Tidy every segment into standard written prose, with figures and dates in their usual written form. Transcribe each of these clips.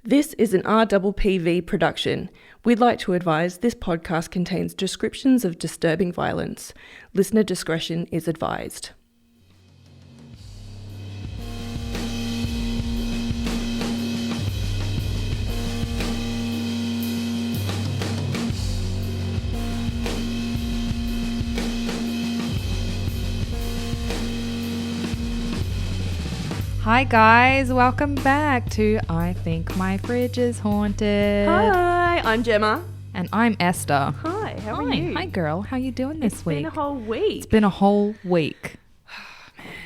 This is an RPPV production. We'd like to advise this podcast contains descriptions of disturbing violence. Listener discretion is advised. Hi guys, welcome back to I Think My Fridge is Haunted. Hi, I'm Gemma. And I'm Esther. Hi, how are you? Hi girl, how you doing this week? It's been a whole week. It's been a whole week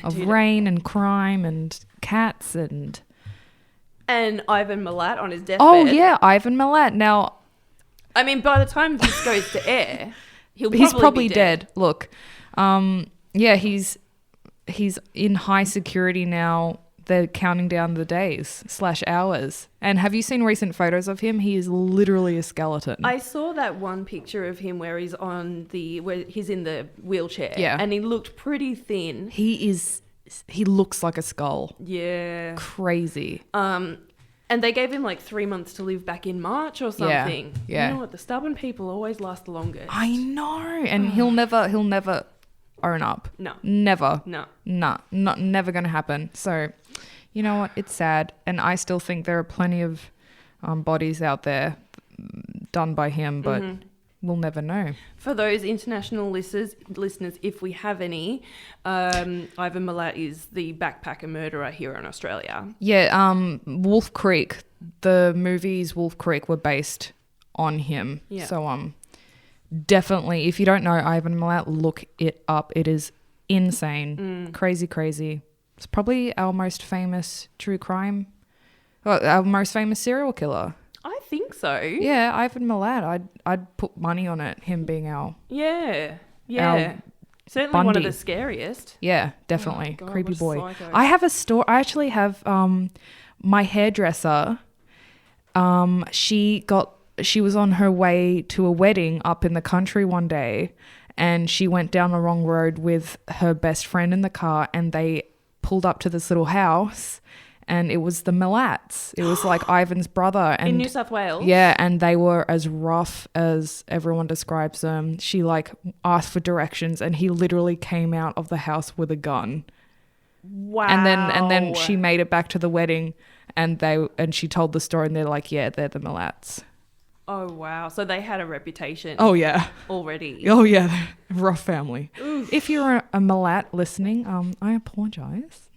of rain and crime and cats and Ivan Milat on his deathbed. Oh yeah, Ivan Milat. Now, I mean, by the time this goes to air, he's probably be dead. Look, yeah, he's in high security now. They're counting down the days / hours. And have you seen recent photos of him? He is literally a skeleton. I saw that one picture of him where he's in the wheelchair. Yeah. And he looked pretty thin. He looks like a skull. Yeah. Crazy. And they gave him like 3 months to live back in March or something. Yeah. You know what? The stubborn people always last the longest. I know. And he'll never own up. No. Never. No. Nah, never going to happen. So, you know what? It's sad. And I still think there are plenty of bodies out there done by him, but we'll never know. For those international listeners, if we have any, Ivan Milat is the backpacker murderer here in Australia. Yeah, Wolf Creek, the movies Wolf Creek were based on him. Yeah. So, definitely, if you don't know Ivan Milat, look it up. It is insane. Crazy. It's probably our most famous true crime, our most famous serial killer. I think so. Yeah, Ivan Milat. I'd put money on it, him being our... Yeah. Certainly Bundy. one of the scariest. Yeah, definitely. Oh God, creepy what a boy. psycho. I have a story. I actually have my hairdresser. She was on her way to a wedding up in the country one day, and she went down the wrong road with her best friend in the car, and they pulled up to this little house, and it was the Milats. It was like Ivan's brother. And in New South Wales? Yeah, and they were as rough as everyone describes them. She asked for directions, and he literally came out of the house with a gun. Wow. And then she made it back to the wedding, and she told the story, and they're like, yeah, they're the Milats. Oh, wow. So they had a reputation. Oh, yeah. Already. Oh, yeah. Rough family. Oof. If you're a Milat listening, I apologize.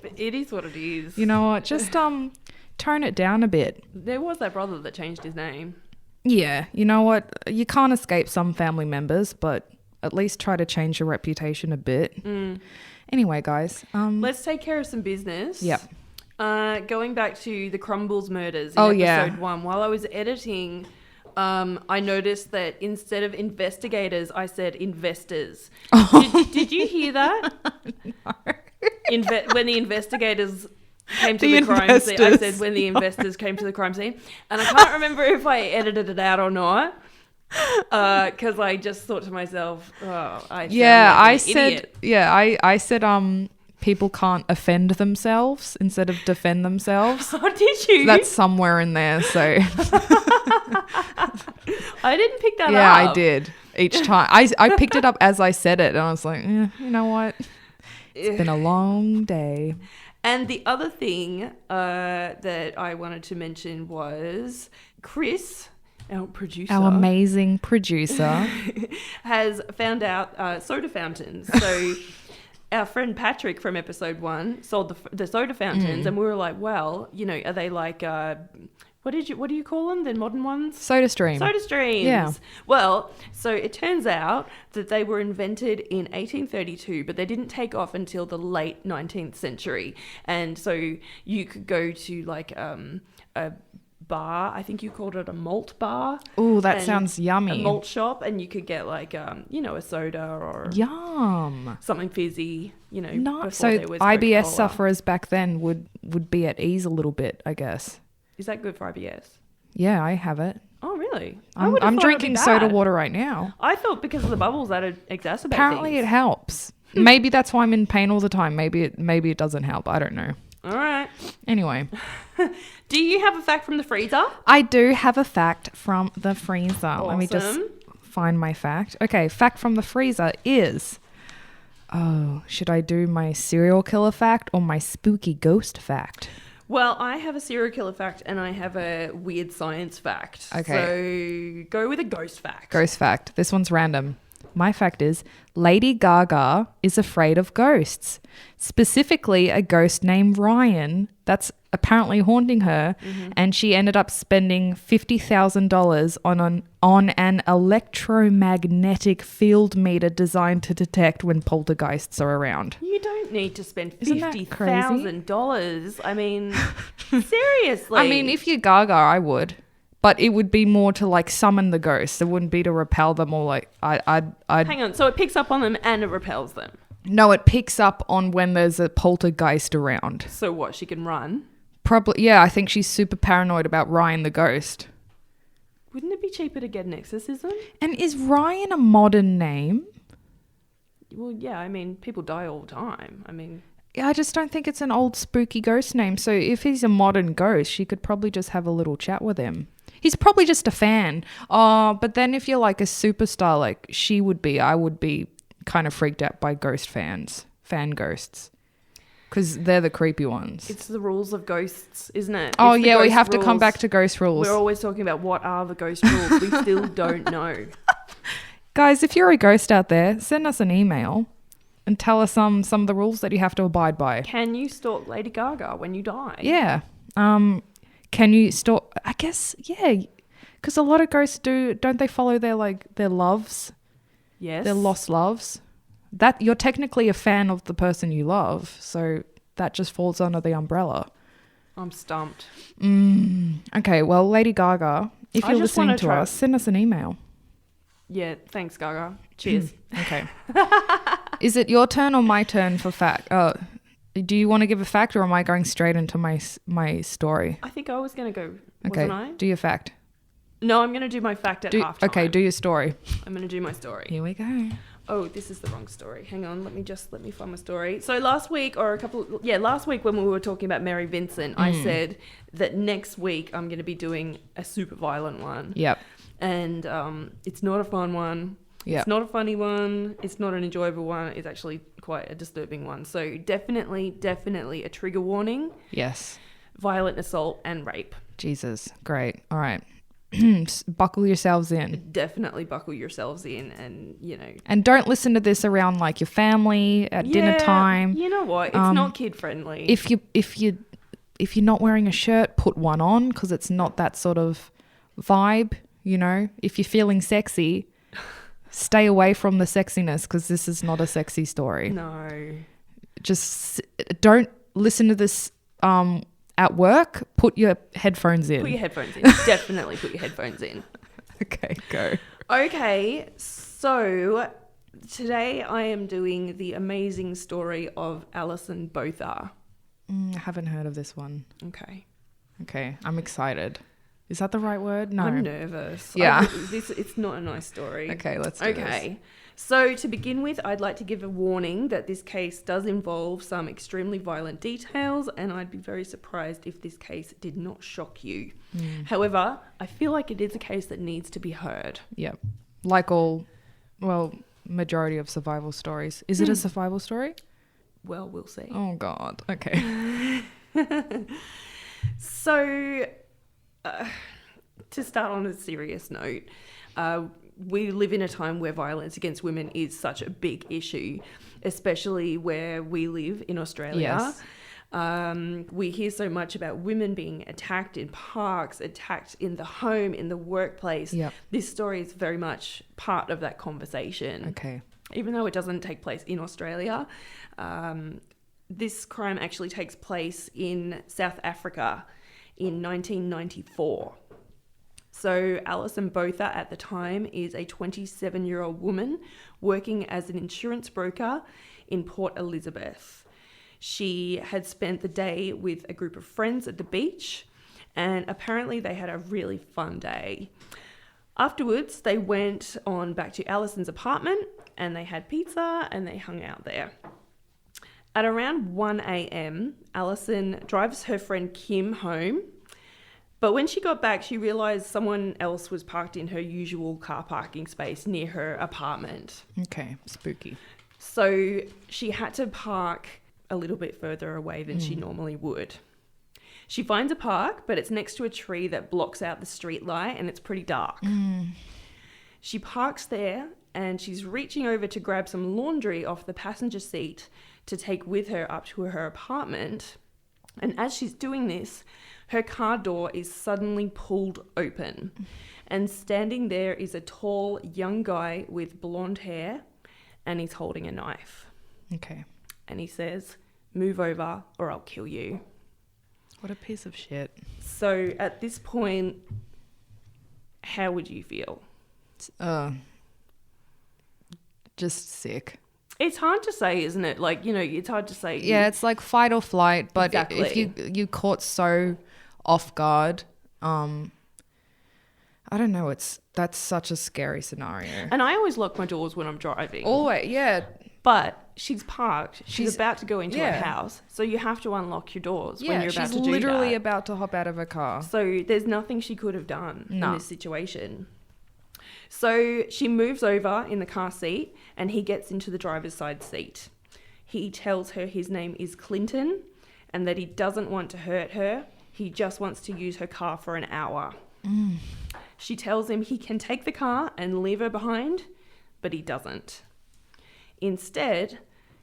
But it is what it is. You know what? Just tone it down a bit. There was that brother that changed his name. Yeah. You know what? You can't escape some family members, but at least try to change your reputation a bit. Anyway, guys. Let's take care of some business. Yep. Going back to the Crumbles murders in episode 1, while I was editing, I noticed that instead of investigators, I said investors. Did you hear that? No. When the investigators came to the crime scene, I said when the investors came to the crime scene. And I can't remember if I edited it out or not. Because I just thought to myself, I said people can't offend themselves instead of defend themselves. Oh, did you? That's somewhere in there, so... I didn't pick that up. Yeah, I did. Each time. I picked it up as I said it, and I was like, you know what? It's been a long day. And the other thing that I wanted to mention was Chris, our producer. Our amazing producer. has found out soda fountains. So... Our friend Patrick from episode 1 sold the soda fountains, and we were like, well, are they like, what do you call them? The modern ones? Soda streams. Yeah. Well, so it turns out that they were invented in 1832, but they didn't take off until the late 19th century. And so you could go to like a bar, I think you called it a malt bar. Oh, that sounds yummy. A malt shop, and you could get like a soda or yum, something fizzy, No, so IBS sufferers back then would be at ease a little bit, I guess. Is that good for IBS? Yeah, I have it. Oh, really? I'm drinking soda water right now. I thought because of the bubbles that would exacerbate Apparently things. It helps. Maybe that's why I'm in pain all the time. Maybe it doesn't help. I don't know. All right. Anyway. Do you have a fact from the freezer? I do have a fact from the freezer. Awesome. Let me just find my fact. Okay, fact from the freezer is... Oh, should I do my serial killer fact or my spooky ghost fact? Well, I have a serial killer fact and I have a weird science fact. Okay. So go with a ghost fact. Ghost fact. This one's random. My fact is Lady Gaga is afraid of ghosts. Specifically, a ghost named Ryan that's apparently haunting her, and she ended up spending $50,000 on an electromagnetic field meter designed to detect when poltergeists are around. You don't need to spend Isn't that $50,000. I mean, seriously. I mean, if you're Gaga, I would. But it would be more to like summon the ghosts. It wouldn't be to repel them or like I'd Hang on, so it picks up on them and it repels them. No, it picks up on when there's a poltergeist around. So what, she can run? Probably, yeah, I think she's super paranoid about Ryan the ghost. Wouldn't it be cheaper to get an exorcism? And is Ryan a modern name? Well, yeah, I mean, people die all the time. I mean... Yeah, I just don't think it's an old spooky ghost name. So if he's a modern ghost, she could probably just have a little chat with him. He's probably just a fan. But then if you're like a superstar like she would be, I would be kind of freaked out by fan ghosts. Because they're the creepy ones. It's the rules of ghosts, isn't it? Oh, It's yeah, we have to come back to ghost rules. We're always talking about what are the ghost rules. We still don't know. Guys, if you're a ghost out there, send us an email and tell us some of the rules that you have to abide by. Can you stalk Lady Gaga when you die? Yeah. Can you stalk? I guess, yeah. Because a lot of ghosts don't they follow their loves? Yes. Their lost loves? That you're technically a fan of the person you love, so that just falls under the umbrella. I'm stumped. Okay, well, Lady Gaga, if you're listening to us, send us an email. Yeah, thanks, Gaga. Cheers. Okay. Is it your turn or my turn for fact? Do you want to give a fact or am I going straight into my story? I think I was going to go, okay, wasn't I? Do your fact. No, I'm going to do my fact at halftime. Okay, do your story. I'm going to do my story. Here we go. Oh, this is the wrong story. Hang on, let me find my story. So last week when we were talking about Mary Vincent, I said that next week I'm going to be doing a super violent one. Yep. And it's not a fun one. Yep. It's not a funny one. It's not an enjoyable one. It's actually quite a disturbing one. So definitely a trigger warning. Yes. Violent assault and rape. Jesus. Great. All right. Buckle yourselves in. Definitely buckle yourselves in and, you know. And don't listen to this around like your family at dinner time. You know what? It's not kid friendly. If you're not wearing a shirt, put one on because it's not that sort of vibe, you know. If you're feeling sexy, stay away from the sexiness because this is not a sexy story. No. Just don't listen to this at work. Put your headphones in. Put your headphones in. Definitely put your headphones in. Okay, go. Okay, so today I am doing the amazing story of Alison Botha. I haven't heard of this one. Okay, I'm excited. Is that the right word? No. I'm nervous. Yeah. It's not a nice story. Okay, let's do this. So to begin with, I'd like to give a warning that this case does involve some extremely violent details, and I'd be very surprised if this case did not shock you. However, I feel like it is a case that needs to be heard. Yep. Like majority of survival stories. Is it a survival story? Well, we'll see. Oh, God. Okay. So, to start on a serious note, we live in a time where violence against women is such a big issue, especially where we live in Australia. Yes. We hear so much about women being attacked in parks, attacked in the home, in the workplace. Yep. This story is very much part of that conversation. Okay. Even though it doesn't take place in Australia, this crime actually takes place in South Africa in 1994. So Alison Botha at the time is a 27-year-old woman working as an insurance broker in Port Elizabeth. She had spent the day with a group of friends at the beach, and apparently they had a really fun day. Afterwards, they went on back to Alison's apartment and they had pizza and they hung out there. At around 1 a.m., Alison drives her friend Kim home. But when she got back, she realised someone else was parked in her usual car parking space near her apartment. Okay, spooky. So she had to park a little bit further away than she normally would. She finds a park, but it's next to a tree that blocks out the street light and it's pretty dark. She parks there and she's reaching over to grab some laundry off the passenger seat to take with her up to her apartment. And as she's doing this, her car door is suddenly pulled open. And standing there is a tall, young guy with blonde hair, and he's holding a knife. Okay. And he says, "Move over or I'll kill you." What a piece of shit. So at this point, how would you feel? Just sick. It's hard to say, isn't it? Like, you know, it's hard to say. Yeah, it's like fight or flight, but Exactly. if you caught so off guard, I don't know, that's such a scary scenario. And I always lock my doors when I'm driving. Always, yeah. But she's parked. She's She's- about to go into a yeah. house. So you have to unlock your doors when Yeah, you're about she's to do literally that. about to hop out of her car. So there's nothing she could have done in No. this situation. So she moves over in the car seat and he gets into the driver's side seat. He tells her his name is Clinton and that he doesn't want to hurt her. He just wants to use her car for an hour. She tells him he can take the car and leave her behind, but he doesn't. Instead,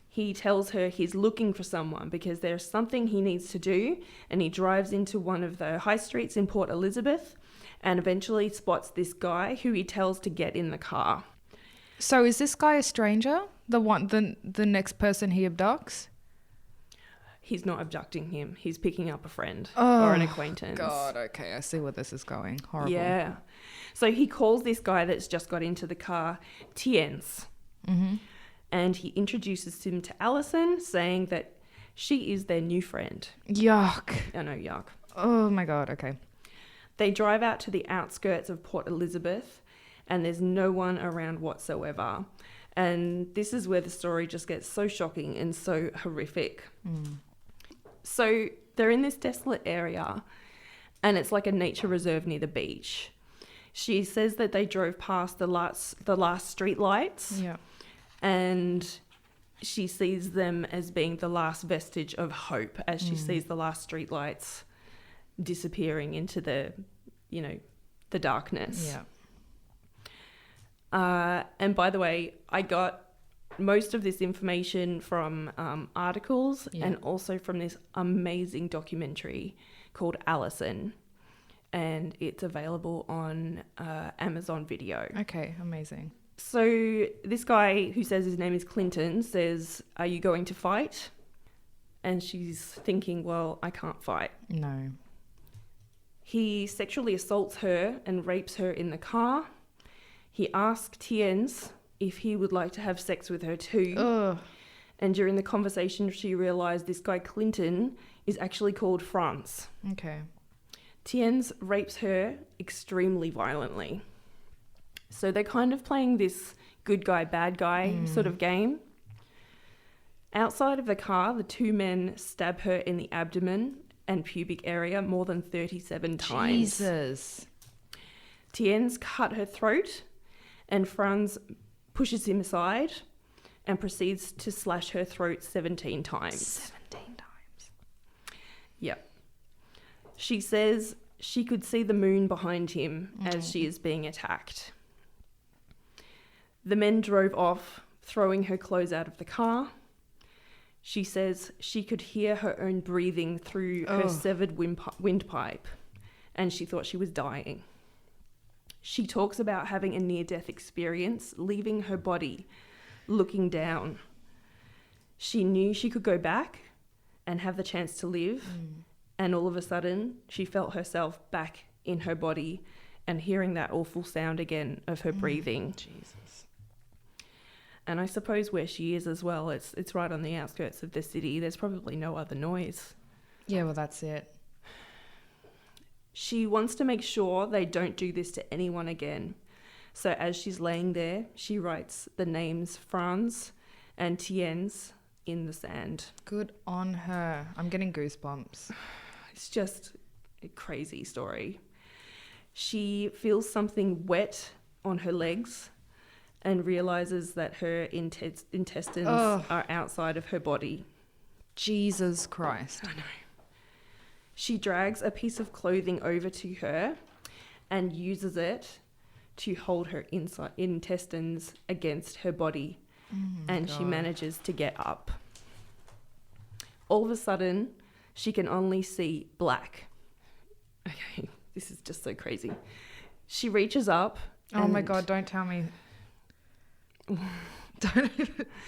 he tells her he's looking for someone because there's something he needs to do, and he drives into one of the high streets in Port Elizabeth and eventually spots this guy who he tells to get in the car. So is this guy a stranger? The next person he abducts? He's not abducting him. He's picking up a friend or an acquaintance. God, okay, I see where this is going. Horrible. Yeah. So he calls this guy that's just got into the car Tiens. And he introduces him to Alison, saying that she is their new friend. Yuck. I know, yuck. Oh my God, okay. They drive out to the outskirts of Port Elizabeth and there's no one around whatsoever. And this is where the story just gets so shocking and so horrific. So they're in this desolate area and it's like a nature reserve near the beach. She says that they drove past the last street lights. Yeah. And she sees them as being the last vestige of hope as she sees the last streetlights disappearing into the darkness. Yeah. And by the way, I got most of this information from articles and also from this amazing documentary called Alison. And it's available on Amazon Video. Okay, amazing. So this guy who says his name is Clinton says, "Are you going to fight?" And she's thinking, well, I can't fight. No. He sexually assaults her and rapes her in the car. He asks Tiens if he would like to have sex with her too. Ugh. And during the conversation, she realised this guy Clinton is actually called Franz. Okay. Tiens rapes her extremely violently. So they're kind of playing this good guy, bad guy sort of game. Outside of the car, the two men stab her in the abdomen and pubic area more than 37 times. Jesus. Tiens cut her throat and Franz pushes him aside and proceeds to slash her throat 17 times. 17 times. Yep. She says she could see the moon behind him as she is being attacked. The men drove off, throwing her clothes out of the car. She says she could hear her own breathing through her severed windpipe, and she thought she was dying. She talks about having a near-death experience, leaving her body, looking down. She knew she could go back and have the chance to live, and all of a sudden, she felt herself back in her body and hearing that awful sound again of her breathing. Jesus. And I suppose where she is as well, it's right on the outskirts of the city. There's probably no other noise. Yeah, well, that's it. She wants to make sure they don't do this to anyone again. So as she's laying there, she writes the names Franz and Tiens in the sand. Good on her. I'm getting goosebumps. It's just a crazy story. She feels something wet on her legs and realizes that her intestines are outside of her body. Jesus Christ. I know. She drags a piece of clothing over to her and uses it to hold her intestines against her body. And she manages to get up. All of a sudden, she can only see black. Okay, this is just so crazy. She reaches up. Oh my God, don't tell me.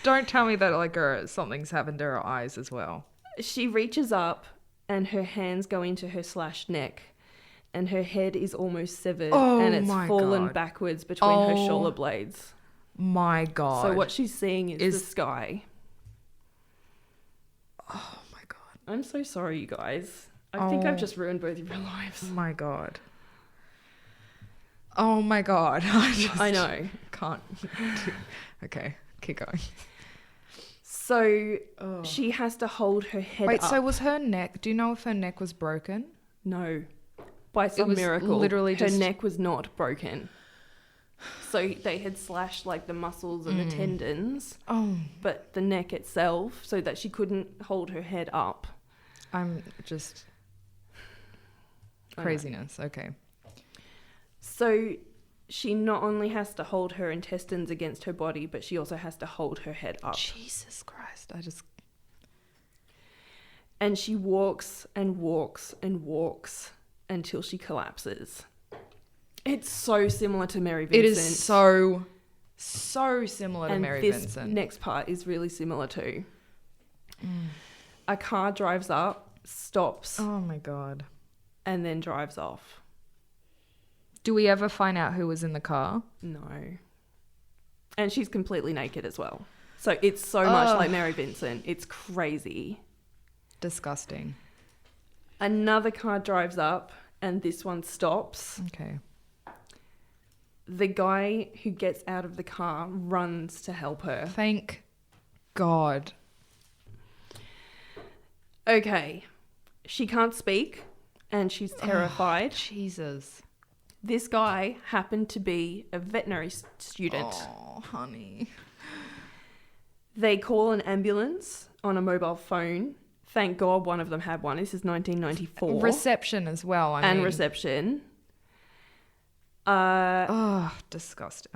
Don't tell me that like something's happened to her eyes as well. She reaches up and her hands go into her slashed neck and her head is almost severed and it's fallen backwards between her shoulder blades. My God. So what she's seeing is the sky. Oh my God. I'm so sorry, you guys. I think I've just ruined both of your lives. My God. Oh my God. I know. Can't. Okay, keep going. So she has to hold her head up. Wait, so was her neck, do you know if her neck was broken? No. By some miracle, literally her neck was not broken. So they had slashed like the muscles and the tendons, but the neck itself, so that she couldn't hold her head up. I'm just... Craziness, okay. So she not only has to hold her intestines against her body, but she also has to hold her head up. Jesus Christ, And she walks and walks and walks until she collapses. It's so similar to Mary Vincent. It is so similar to Mary Vincent. And this next part is really similar too. A car drives up, stops. Oh my God. And then drives off. Do we ever find out who was in the car? No. And she's completely naked as well. So it's so much like Mary Vincent. It's crazy. Disgusting. Another car drives up and this one stops. Okay. The guy who gets out of the car runs to help her. Thank God. Okay. She can't speak and she's terrified. Jesus. This guy happened to be a veterinary student. Oh, honey. They call an ambulance on a mobile phone. Thank God one of them had one. This is 1994. Reception as well. I mean. Reception. Disgusting.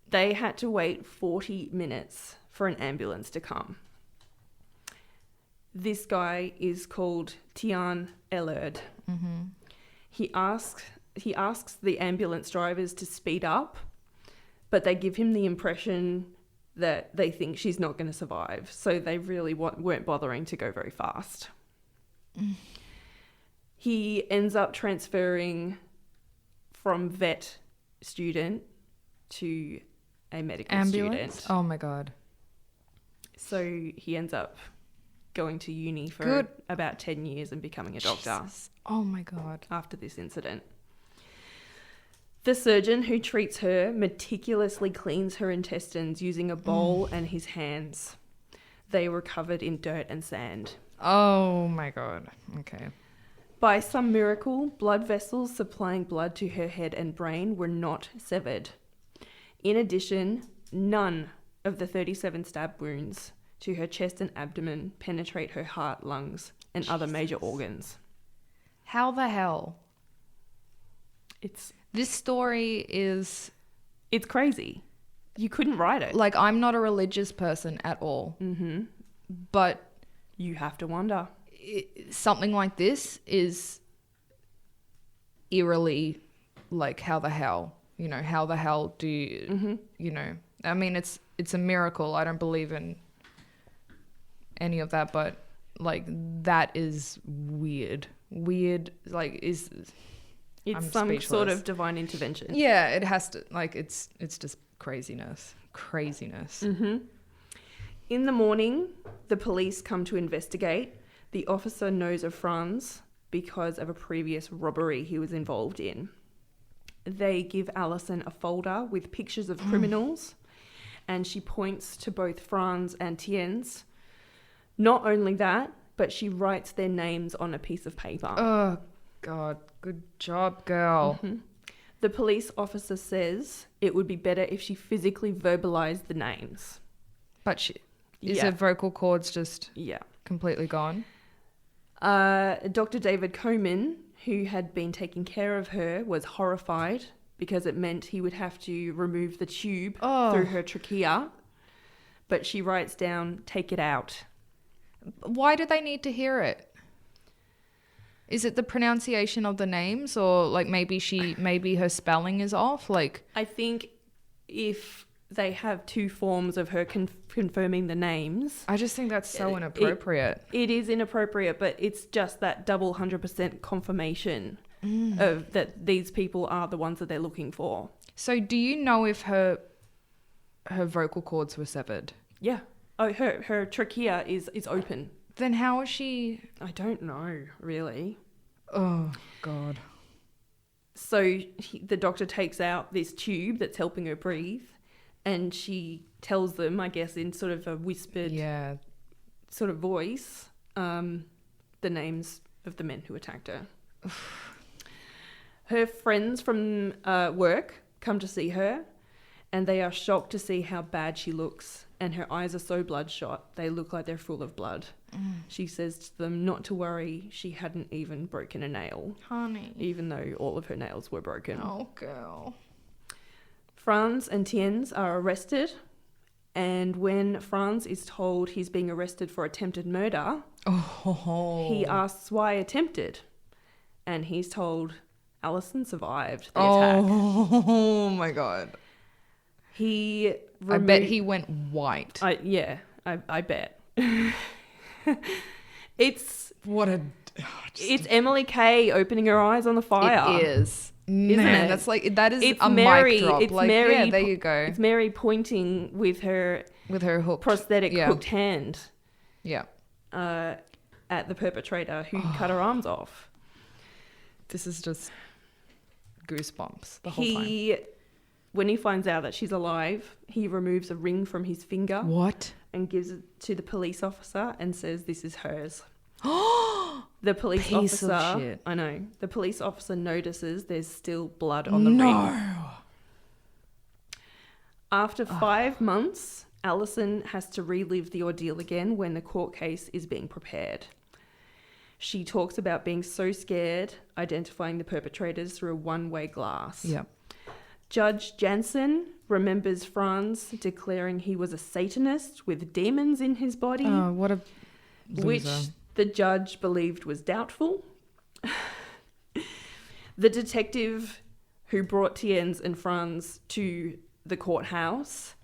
They had to wait 40 minutes for an ambulance to come. This guy is called Tian Ellard. Mm-hmm. He asks the ambulance drivers to speed up, but they give him the impression that they think she's not going to survive. So they really weren't bothering to go very fast. He ends up transferring from vet student to a medical student. Oh my God. So he ends up going to uni for about 10 years and becoming a doctor. Jesus. Oh my God. After this incident. The surgeon who treats her meticulously cleans her intestines using a bowl and his hands. They were covered in dirt and sand. Oh my God. Okay. By some miracle, blood vessels supplying blood to her head and brain were not severed. In addition, none of the 37 stab wounds to her chest and abdomen penetrate her heart, lungs, and other major organs. How the hell? This story is... It's crazy. You couldn't write it. Like, I'm not a religious person at all. Mm-hmm. But... You have to wonder. Something like this is eerily like, how the hell? You know, how the hell do you... You know, I mean, it's a miracle. I don't believe in any of that, but like, that is weird. Like, it's some speechless. sort of divine intervention. Yeah, it has to, like, it's just craziness. Mm-hmm. In the morning, the police come to investigate. The officer knows of Franz because of a previous robbery he was involved in. They give Alison a folder with pictures of criminals, and she points to both Franz and Tien's Not only that, but she writes their names on a piece of paper. Oh, God. Good job, girl. Mm-hmm. The police officer says it would be better if she physically verbalized the names. But her vocal cords just completely gone? Dr. David Coman, who had been taking care of her, was horrified because it meant he would have to remove the tube through her trachea. But she writes down, "Take it out." Why do they need to hear it? Is it the pronunciation of the names, or like maybe her spelling is off? Like, I think if they have two forms of her confirming the names, I just think that's so inappropriate. It is inappropriate, but it's just that double 100% confirmation of that these people are the ones that they're looking for. So do you know if her vocal cords were severed? Yeah. Oh, her trachea is open. Then how is she... I don't know, really. Oh, God. So the doctor takes out this tube that's helping her breathe, and she tells them, I guess, in sort of a whispered sort of voice, the names of the men who attacked her. Her friends from work come to see her, and they are shocked to see how bad she looks, and her eyes are so bloodshot, they look like they're full of blood. She says to them not to worry, she hadn't even broken a nail. Honey. Even though all of her nails were broken. Oh, girl. Franz and Tienz are arrested, and when Franz is told he's being arrested for attempted murder, he asks why attempted, and he's told Alison survived the attack. Oh, my God. I bet he went white. I bet. It's Emily Kay opening her eyes on the fire. It is. Isn't Man, it? that's like, that is It's a Mary, mic drop. it's Like, Mary yeah, there you go. It's Mary pointing with her hooked prosthetic hooked hand Yeah. at the perpetrator who cut her arms off. This is just goosebumps the whole time. When he finds out that she's alive, he removes a ring from his finger. What? And gives it to the police officer and says this is hers. The police Piece officer, of shit. I know. The police officer notices there's still blood on the ring. After 5 months, Alison has to relive the ordeal again when the court case is being prepared. She talks about being so scared, identifying the perpetrators through a one-way glass. Yep. Judge Jansen remembers Franz declaring he was a Satanist with demons in his body. Oh, what a loser. Which the judge believed was doubtful. The detective who brought Tienz and Franz to the courthouse,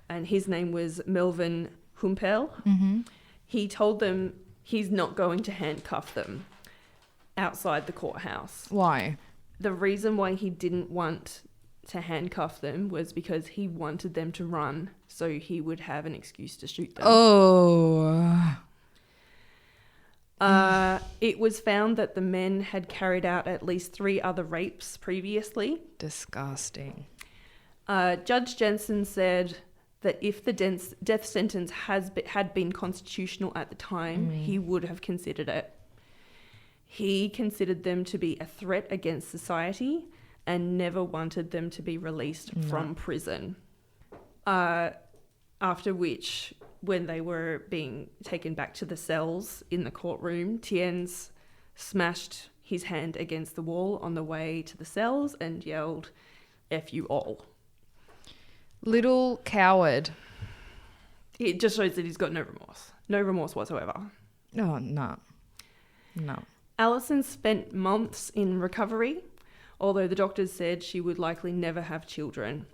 and his name was Melvin Humpel, he told them he's not going to handcuff them outside the courthouse. Why? The reason why he didn't want to handcuff them was because he wanted them to run so he would have an excuse to shoot them. It was found that the men had carried out at least 3 other rapes previously. Disgusting. Judge Jensen said that if the death sentence had been constitutional at the time, he would have considered it. He considered them to be a threat against society and never wanted them to be released from prison. After which, when they were being taken back to the cells in the courtroom, Tienz smashed his hand against the wall on the way to the cells and yelled, "F you all." Little coward. It just shows that he's got no remorse. No remorse whatsoever. Oh, no. No. Alison spent months in recovery, although the doctors said she would likely never have children.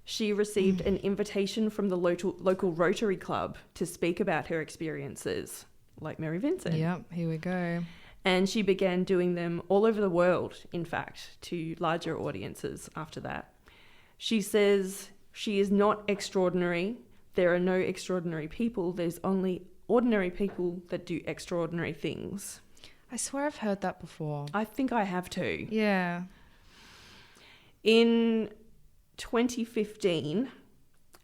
She received an invitation from the local Rotary Club to speak about her experiences, like Mary Vincent. Yep, here we go. And she began doing them all over the world, in fact, to larger audiences after that. She says she is not extraordinary. There are no extraordinary people. There's only ordinary people that do extraordinary things. I swear I've heard that before. I think I have too. Yeah. In 2015,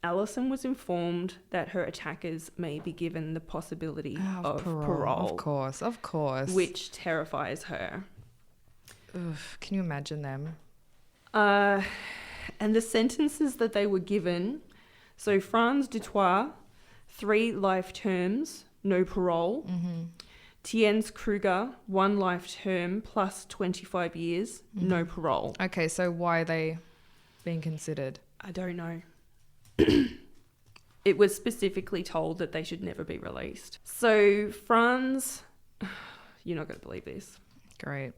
Alison was informed that her attackers may be given the possibility of parole. Of course. Which terrifies her. Ugh, can you imagine them? And the sentences that they were given, so Franz Dutoit, 3 life terms, no parole. Mm-hmm. Tienz Kruger, 1 life term plus 25 years, no parole. Okay, so why are they being considered? I don't know. It was specifically told that they should never be released. So Franz, you're not going to believe this. Great.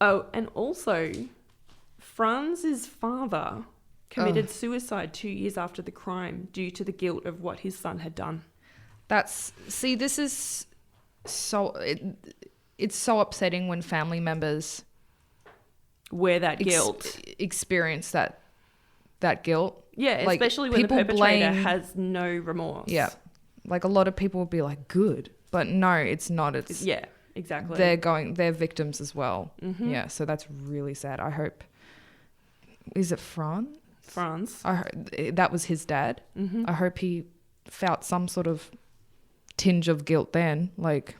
Oh, and also Franz's father committed suicide 2 years after the crime due to the guilt of what his son had done. This is so, it's so upsetting when family members wear that guilt. Experience that guilt. Yeah, like, especially when the perpetrator has no remorse. Yeah. Like a lot of people would be like, good. But no, it's not. It's yeah, exactly. They're victims as well. Mm-hmm. Yeah, so that's really sad. I hope. Is it Franz? Franz. That was his dad. Mm-hmm. I hope he felt some sort of tinge of guilt then. Like,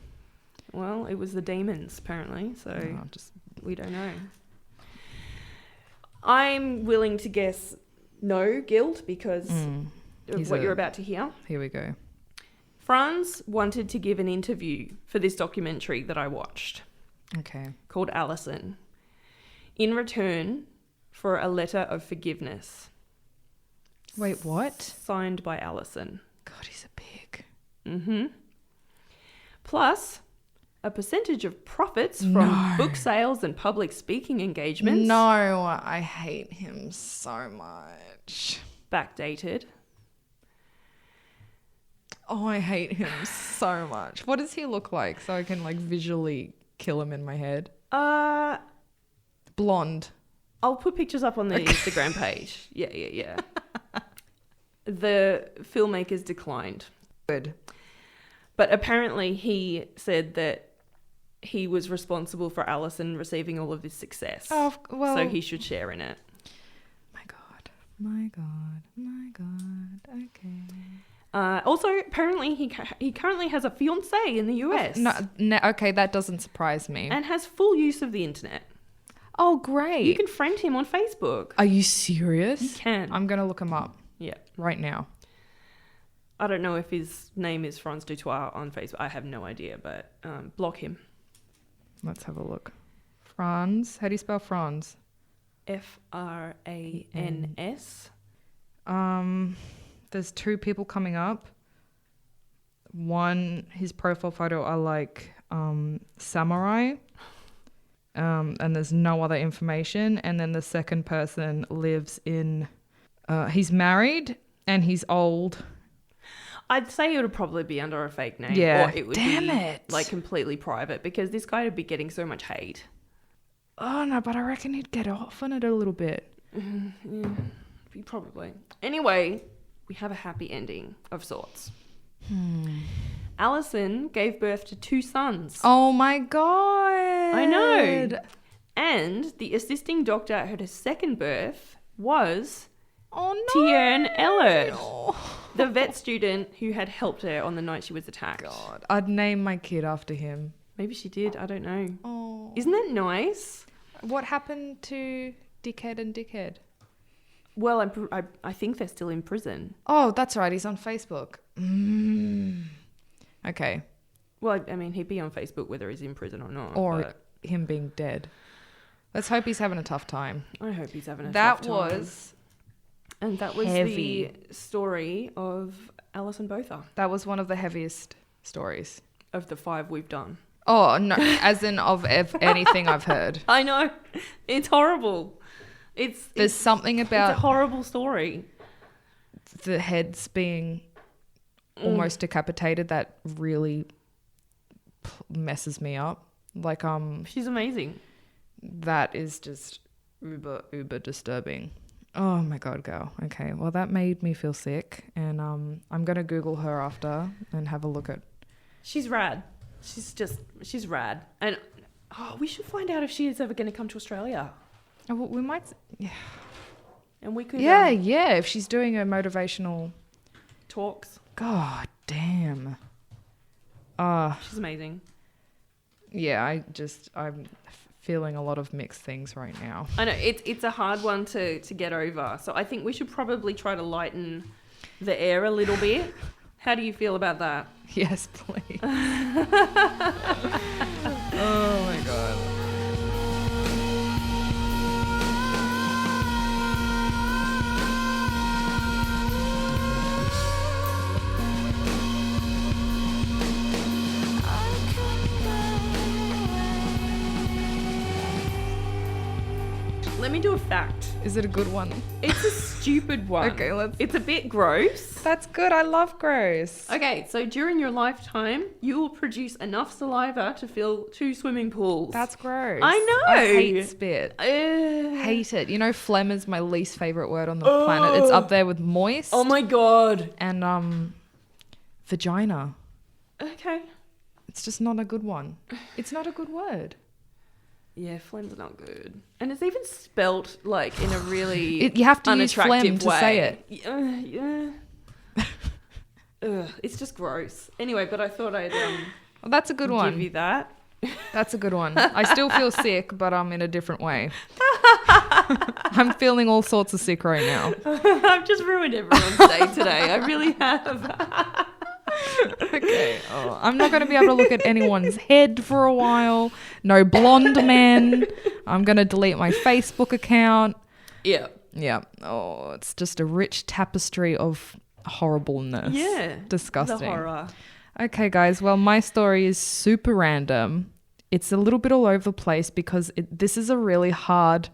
well, it was the demons apparently, so we don't know. I'm willing to guess no guilt because of what you're about to hear. Here we go. Franz wanted to give an interview for this documentary that I watched. Okay. Called Alison. In return for a letter of forgiveness. Wait, what? Signed by Alison. God, he's a pig. Mm-hmm. Plus a percentage of profits from book sales and public speaking engagements. No, I hate him so much. Backdated. Oh, I hate him so much. What does he look like so I can like visually kill him in my head? Blonde. I'll put pictures up on the Instagram page. Yeah. The filmmakers declined. Good. But apparently he said that he was responsible for Alison receiving all of this success. Oh, well. So he should share in it. My God. Okay. Also, apparently he currently has a fiancée in the US. No, okay, that doesn't surprise me. And has full use of the internet. Oh, great. You can friend him on Facebook. Are you serious? You can. I'm going to look him up. Yeah. Right now. I don't know if his name is Franz Dutoit on Facebook. I have no idea, but block him. Let's have a look. Franz. How do you spell Franz? Frans. There's 2 people coming up. One, his profile photo are like samurai. And there's no other information. And then the second person lives in... he's married and he's old. I'd say it would probably be under a fake name. Yeah. Or it would like completely private because this guy would be getting so much hate. Oh, no, but I reckon he'd get off on it a little bit. Yeah, probably. Anyway, we have a happy ending of sorts. Alison gave birth to 2 sons. Oh, my God. I know. And the assisting doctor at her second birth was... Oh, no. Tierne Ellert, the vet student who had helped her on the night she was attacked. God, I'd name my kid after him. Maybe she did. I don't know. Oh. Isn't that nice? What happened to Dickhead and Dickhead? Well, I think they're still in prison. Oh, that's right. He's on Facebook. Okay. Well, I mean, he'd be on Facebook whether he's in prison or not. Or him being dead. Let's hope he's having a tough time. I hope he's having a tough time. And that was heavy. The story of Alison Botha. That was one of the heaviest stories. Of the 5 we've done. Oh, no. As in of anything I've heard. I know. It's horrible. There's something about... It's a horrible story. The heads being almost decapitated that really messes me up. Like, she's amazing. That is just uber disturbing. Oh my God, girl. Okay. Well, that made me feel sick. And I'm going to Google her after and have a look at... She's rad. She's rad. And we should find out if she is ever going to come to Australia. Oh, well, we might... Yeah. And we could Yeah. If she's doing a motivational talks. God damn. She's amazing. Yeah, I'm feeling a lot of mixed things right now. I know it's a hard one to get over. So I think we should probably try to lighten the air a little bit. How do you feel about that? Yes, please. Oh my God. Let me do a fact. Is it a good one? It's a stupid one. Okay, It's a bit gross. That's good. I love gross. Okay, so during your lifetime, you will produce enough saliva to fill 2 swimming pools. That's gross. I know. I hate spit. Hate it. You know, phlegm is my least favorite word on the planet. It's up there with moist. Oh my God. And vagina. Okay. It's just not a good one. It's not a good word. Yeah, phlegm's not good. And it's even spelt like in a really You have to use unattractive phlegm way. to say it. Yeah. It's just gross. Anyway, but I thought I'd Well, that's a good one. give you that. That's a good one. I still feel sick, but I'm in a different way. I'm feeling all sorts of sick right now. I've just ruined everyone's day today. I really have. Okay. Oh, I'm not going to be able to look at anyone's head for a while. No blonde men. I'm going to delete my Facebook account. Yeah. Yeah. Oh, it's just a rich tapestry of horribleness. Yeah. Disgusting. The horror. Okay, guys. Well, my story is super random. It's a little bit all over the place because this is a really hard,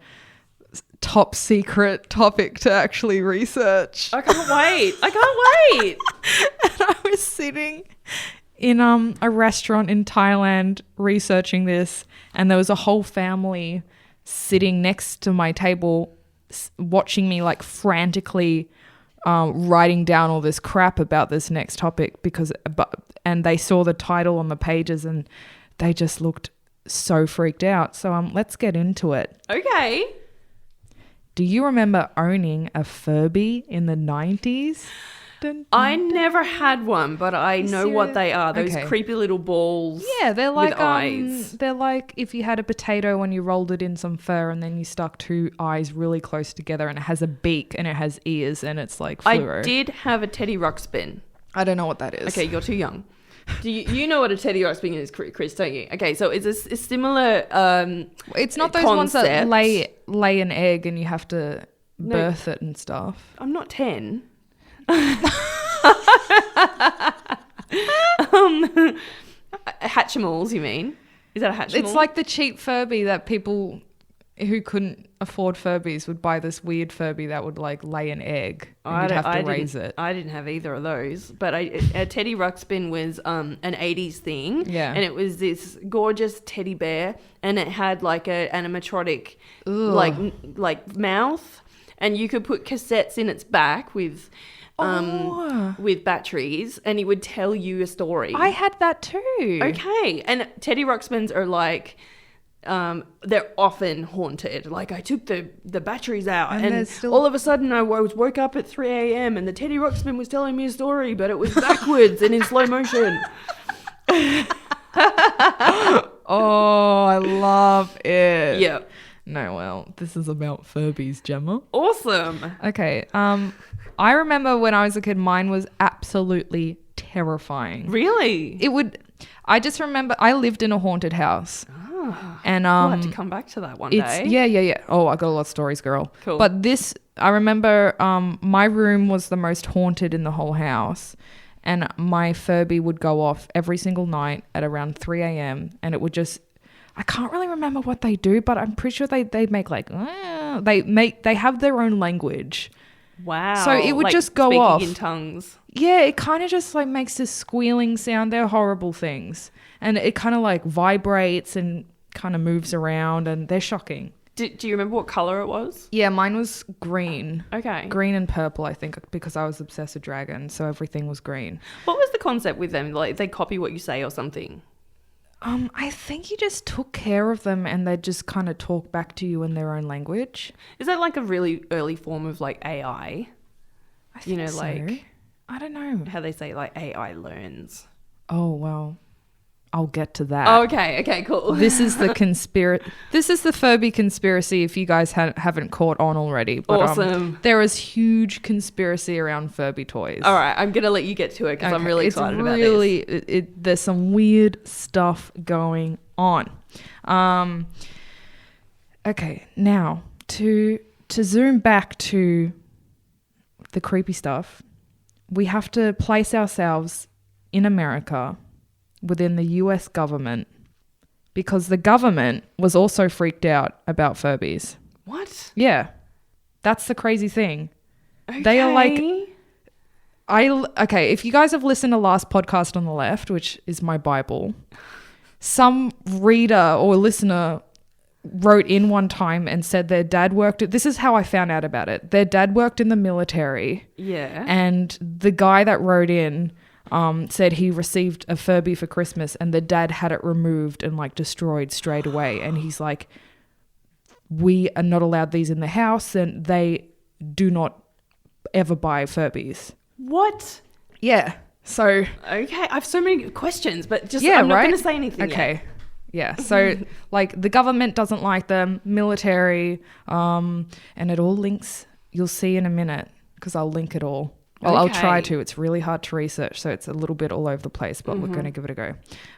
top secret topic to actually research. I can't wait. And I was sitting in a restaurant in Thailand researching this, and there was a whole family sitting next to my table watching me like frantically writing down all this crap about this next topic and they saw the title on the pages and they just looked so freaked out. So let's get into it. Okay. Do you remember owning a Furby in the 90s? I never had one, but I know what they are. Those creepy little balls. Yeah, they're like with eyes. They're like if you had a potato and you rolled it in some fur and then you stuck 2 eyes really close together and it has a beak and it has ears and it's like fluoro. I did have a Teddy Ruxpin. I don't know what that is. Okay, you're too young. Do you know what a Teddy Ruxpin is, Chris? Don't you? Okay, so it's a similar. It's not those concept. ones that lay an egg and you have to birth it and stuff. I'm not 10. Hatchimals, you mean? Is that a Hatchimal? It's like the cheap Furby that people who couldn't afford Furbies would buy this weird Furby that would like lay an egg and you'd have to raise it. I didn't have either of those, but a Teddy Ruxpin was an 80s thing. Yeah. And it was this gorgeous teddy bear and it had like a animatronic like mouth, and you could put cassettes in its back with batteries and it would tell you a story. I had that too. Okay. And Teddy Ruxpins are like they're often haunted. Like I took the batteries out and all of a sudden I woke up at 3 a.m. and the Teddy Ruxpin was telling me a story, but it was backwards and in slow motion. Oh, I love it. Yeah. No, well, this is about Furbies, Gemma. Awesome. Okay. I remember when I was a kid, mine was absolutely terrifying. Really? I just remember I lived in a haunted house. And we'll have to come back to that one day. Yeah. Oh, I got a lot of stories, girl. Cool. But I remember my room was the most haunted in the whole house. And my Furby would go off every single night at around 3 a.m. And it would just, I can't really remember what they do, but I'm pretty sure they make like, they have their own language. Wow. So it would like just go speaking off. in tongues. Yeah, it kind of just like makes this squealing sound. They're horrible things. And it kind of like vibrates and kind of moves around and they're shocking. Do you remember what color it was? Yeah, mine was green. Okay. Green and purple, I think, because I was obsessed with dragons, so everything was green. What was the concept with them? Like they copy what you say or something? I think you just took care of them and they just kind of talk back to you in their own language. Is that like a really early form of like AI? I think so. Like I don't know how they say like AI learns. Oh, well, I'll get to that. Oh, okay, cool. This is the Furby conspiracy if you guys haven't caught on already. But, awesome. There is huge conspiracy around Furby toys. All right, I'm going to let you get to it because I'm really excited about this. There's some weird stuff going on. Okay, now to zoom back to the creepy stuff, we have to place ourselves in America within the US government because the government was also freaked out about Furbies. What? Yeah. That's the crazy thing. Okay. They are like... Okay, if you guys have listened to last podcast on the left, which is my Bible, some reader or listener wrote in one time and said their dad worked... This is how I found out about it. Their dad worked in the military. Yeah. And the guy that wrote in... said he received a Furby for Christmas and the dad had it removed and like destroyed straight away. And he's like, we are not allowed these in the house and they do not ever buy Furbies. What? Yeah. So. Okay. I have so many questions, but just yeah, I'm not right? going to say anything Okay. yet. Yeah. So like the government doesn't like them, military, and it all links. You'll see in a minute because I'll link it all. Well, I'll try to. It's really hard to research, so it's a little bit all over the place, but we're going to give it a go.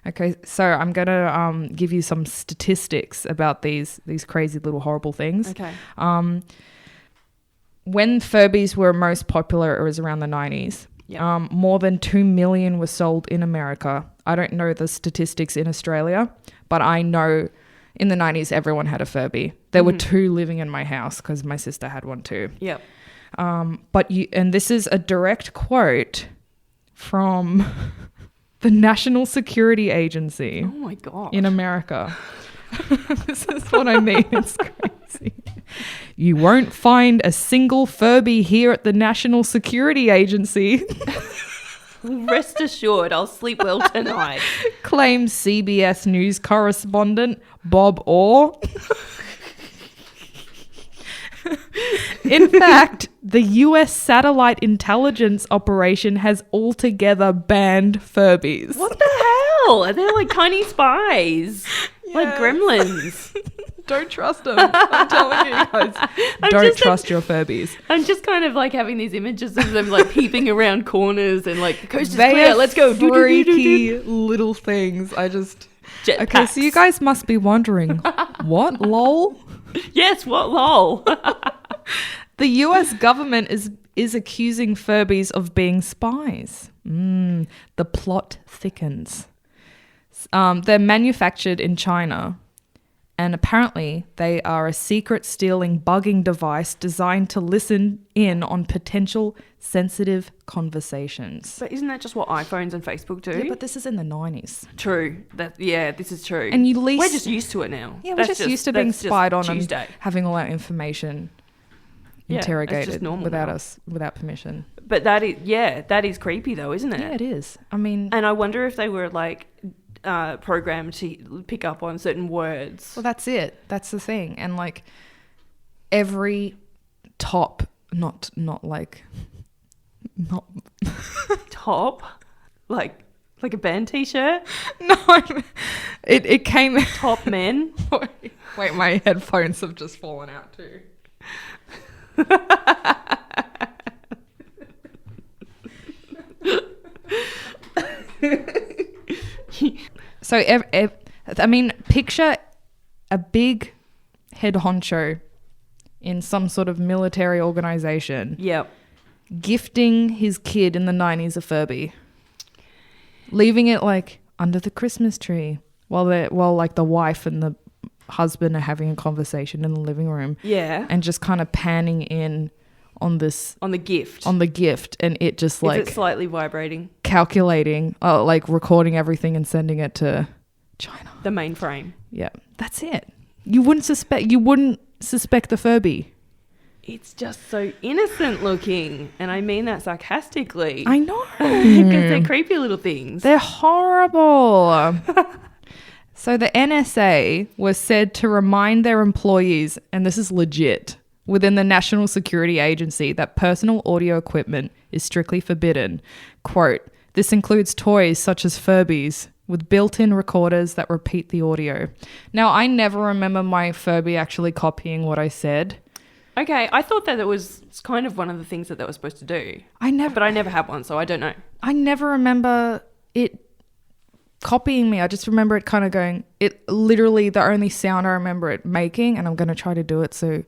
Okay, so I'm going to give you some statistics about these crazy little horrible things. Okay. When Furbies were most popular, it was around the 90s. Yep. More than 2 million were sold in America. I don't know the statistics in Australia, but I know in the 90s everyone had a Furby. There were 2 living in my house because my sister had one too. Yep. And this is a direct quote from the National Security Agency. Oh my God. In America. This is what I mean. It's crazy. You won't find a single Furby here at the National Security Agency. Rest assured, I'll sleep well tonight. Claims CBS News correspondent Bob Orr. In fact, the US satellite intelligence operation has altogether banned Furbies. What the hell? They're like tiny spies. Yes. Like gremlins. Don't trust them. I'm telling you guys. Don't trust your Furbies. I'm just kind of like having these images of them like peeping around corners and like the coast is They clear. are Let's go. Freaky little things. Jetpacks. Okay, so you guys must be wondering, what, lol? Yes, what lol? The US government is accusing Furbies of being spies. The plot thickens. They're manufactured in China, and apparently they are a secret stealing bugging device designed to listen in on potential sensitive conversations. But isn't that just what iPhones and Facebook do? Yeah, but this is in the 90s. True. This is true. And we're just used to it now. Yeah, we're just used to being spied on Tuesday. and having all our information interrogated without permission. But that is creepy though, isn't it? Yeah, it is. I mean, and I wonder if they were like programmed to pick up on certain words. Well, that's it. That's the thing. And like every top, not top, like a band t-shirt. No, it came top men. Wait, my headphones have just fallen out too. So, I mean, picture a big head honcho in some sort of military organization. Yep. Gifting his kid in the 90s a Furby. Leaving it like under the Christmas tree while like the wife and the husband are having a conversation in the living room. Yeah. And just kind of panning in on the gift, and it just like is it slightly vibrating, calculating, like recording everything and sending it to China, the mainframe. Yeah, that's it. You wouldn't suspect the Furby. It's just so innocent looking, and I mean that sarcastically. I know, because they're creepy little things. They're horrible. So the NSA was said to remind their employees, and this is legit, within the National Security Agency that personal audio equipment is strictly forbidden. Quote, this includes toys such as Furbies with built-in recorders that repeat the audio. Now, I never remember my Furby actually copying what I said. Okay, I thought that it was kind of one of the things that they were supposed to do. But I never had one, so I don't know. I never remember it copying me. I just remember it kind of going, it literally the only sound I remember it making, and I'm going to try to do it, so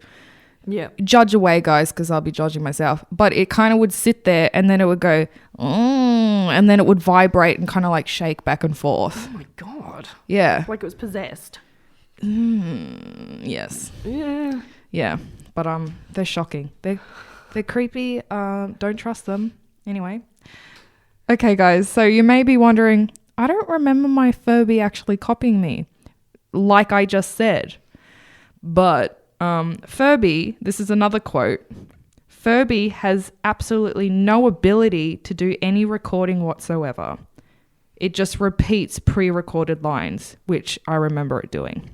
yeah, judge away, guys, because I'll be judging myself. But it kind of would sit there and then it would go, and then it would vibrate and kind of like shake back and forth. Oh my God. Yeah. Like it was possessed. Yes. Yeah. Yeah. But they're shocking. They're creepy. Don't trust them. Anyway. Okay, guys. So you may be wondering, I don't remember my Furby actually copying me, like I just said. But Furby, this is another quote. Furby has absolutely no ability to do any recording whatsoever. It just repeats pre-recorded lines, which I remember it doing.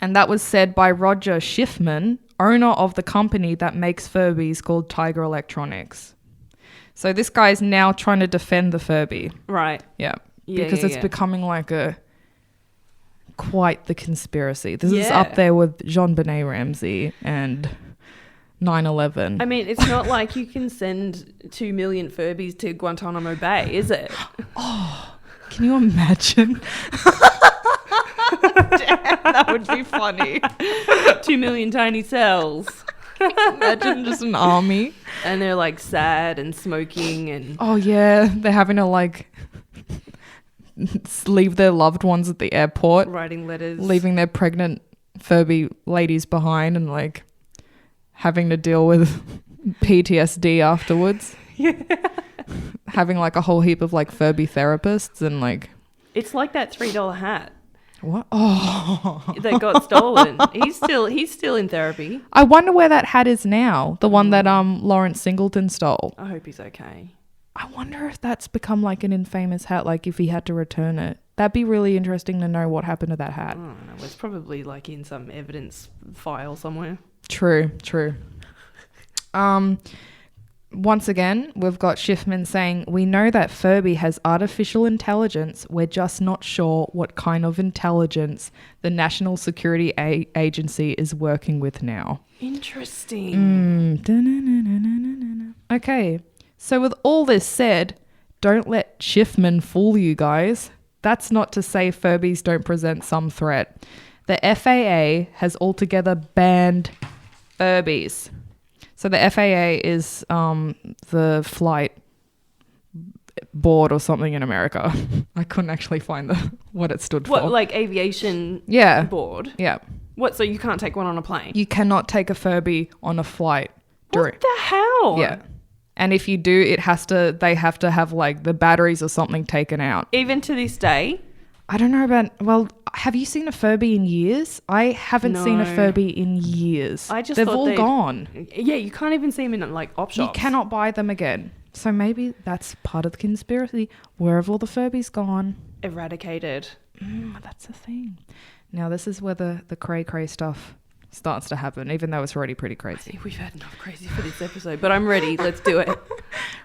And that was said by Roger Schiffman, owner of the company that makes Furbies called Tiger Electronics. So this guy's now trying to defend the Furby. Right. Yeah. Because it's becoming like quite the conspiracy. This is up there with Jean-Benet Ramsey and 9/11. I mean, it's not like you can send 2 million Furbies to Guantanamo Bay, is it? Oh, can you imagine? Damn, that would be funny. 2 million tiny cells. Imagine just an army. And they're like sad and smoking and... Oh, yeah. They're having to like leave their loved ones at the airport. Writing letters. Leaving their pregnant Furby ladies behind and like having to deal with PTSD afterwards. Yeah. Having like a whole heap of like Furby therapists and like... It's like that $3 hat. What? Oh. That got stolen. He's still in therapy. I wonder where that hat is now. The one that Lawrence Singleton stole. I hope he's okay. I wonder if that's become like an infamous hat, like if he had to return it. That'd be really interesting to know what happened to that hat. I don't know. It's probably like in some evidence file somewhere. True. Once again, we've got Schiffman saying, we know that Furby has artificial intelligence. We're just not sure what kind of intelligence the National Security Agency is working with now. Interesting. Okay. So with all this said, don't let Schiffman fool you guys. That's not to say Furbies don't present some threat. The FAA has altogether banned Furbies. So the FAA is the flight board or something in America. I couldn't actually find what it stood for. What, like aviation board? Yeah. What, so you can't take one on a plane? You cannot take a Furby on a flight. What the hell? Yeah. And if you do, they have to have like the batteries or something taken out. Even to this day? I don't know about, have you seen a Furby in years? I haven't seen a Furby in years. They've all gone. Yeah, you can't even see them in like op shops. You cannot buy them again. So maybe that's part of the conspiracy. Where have all the Furbies gone? Eradicated. That's the thing. Now this is where the cray stuff starts to happen, even though it's already pretty crazy. I think we've had enough crazy for this episode, but I'm ready. Let's do it.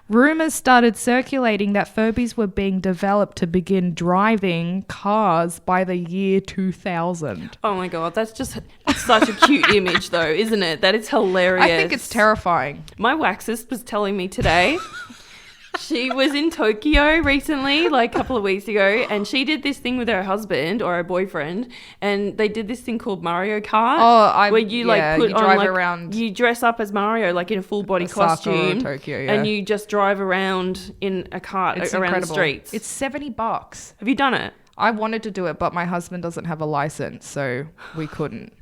Rumours started circulating that Furbies were being developed to begin driving cars by the year 2000. Oh my God, that's just such a cute image though, isn't it? That is hilarious. I think it's terrifying. My waxist was telling me today... She was in Tokyo recently, like a couple of weeks ago, and she did this thing with her husband or her boyfriend, and they did this thing called Mario Kart. Where you put you on around. You dress up as Mario, like in a full body costume, Tokyo, and you just drive around in a cart around the streets. It's $70. Have you done it? I wanted to do it, but my husband doesn't have a license, so we couldn't.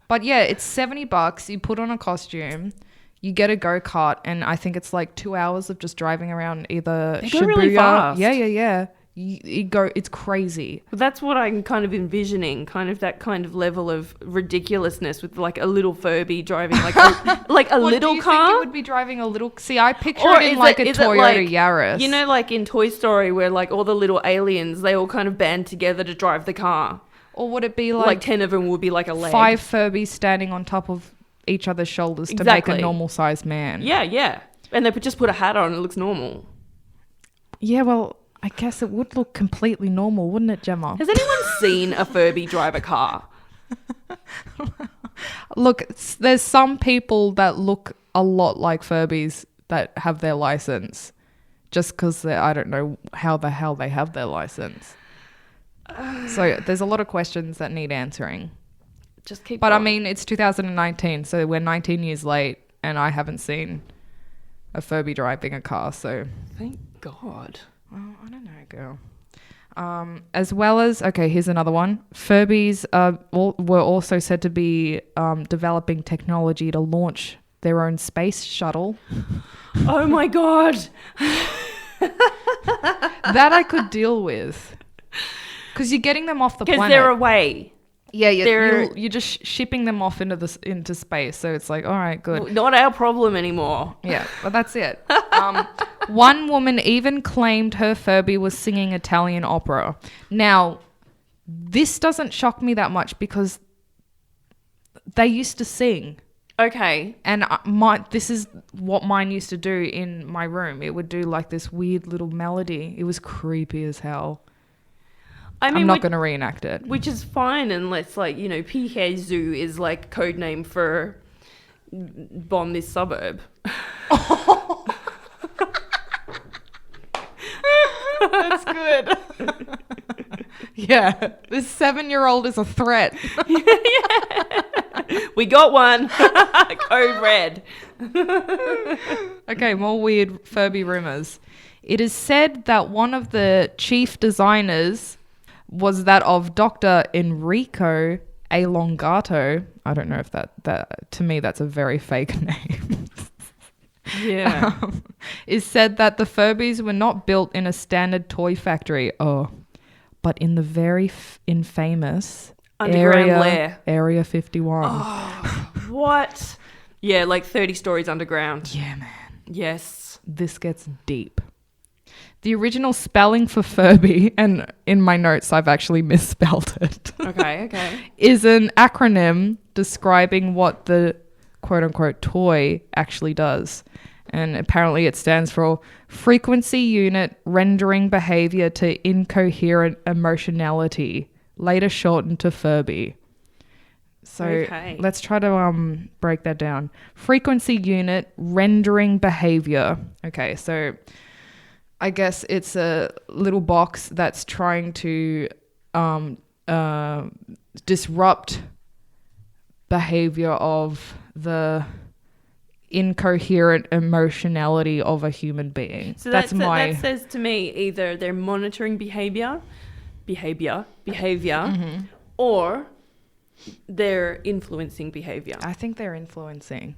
But yeah, it's $70. You put on a costume. You get a go-kart, and I think it's like 2 hours of just driving around either Shibuya. Go really fast. Yeah. it's crazy. But that's what I'm kind of envisioning, kind of that kind of level of ridiculousness with like a little Furby driving like a little do you car. think it would be driving a little? See, I picture Or it in is like it- a is it Toyota like- Yaris. You know, like in Toy Story where like all the little aliens, they all kind of band together to drive the car. or would it be Like 10 of them would be like a leg. 5 Furbies standing on top of each other's shoulders to make Exactly. a normal sized man? Yeah. And they just put a hat on and it looks normal. Yeah, well, I guess it would look completely normal, wouldn't it, Gemma? Has anyone seen a Furby drive a car? Look, there's some people that look a lot like Furbies that have their license just because I don't know how the hell they have their license. So there's a lot of questions that need answering. Just keep But going. I mean, it's 2019, so we're 19 years late and I haven't seen a Furby driving a car, so... Thank God. Well, I don't know, girl. As well as, okay, here's another one. Furbies were also said to be developing technology to launch their own space shuttle. Oh my God. That I could deal with. Because you're getting them off the Because planet. they're away. Yeah, they're- you're just shipping them off into space. So it's like, all right, good. Not our problem anymore. Yeah, but that's it. One woman even claimed her Furby was singing Italian opera. Now, this doesn't shock me that much because they used to sing. Okay. And this is what mine used to do in my room. It would do like this weird little melody. It was creepy as hell. I mean, I'm not going to reenact it. which is fine unless, like, you know, PK Zoo is like code name for bomb this suburb. That's good. Yeah, this 7-year-old is a threat. We got one. Code red. Okay, more weird Furby rumors. It is said that one of the chief designers was that of Dr. Enrico Elongato. I don't know if that to me that's a very fake name. Yeah. Is said that the Furbies were not built in a standard toy factory, but in the very infamous Underground lair. Area 51. What? Yeah, like 30 stories underground. Yeah, man. Yes. This gets deep. The original spelling for Furby, and in my notes I've actually misspelled it, Okay. is an acronym describing what the quote-unquote toy actually does. And apparently it stands for Frequency Unit Rendering Behavior to Incoherent Emotionality, later shortened to Furby. So Okay. let's try to break that down. Frequency Unit Rendering Behavior. Okay, so I guess it's a little box that's trying to disrupt behavior of the incoherent emotionality of a human being. So that says to me either they're monitoring behavior, or they're influencing behavior. I think they're influencing.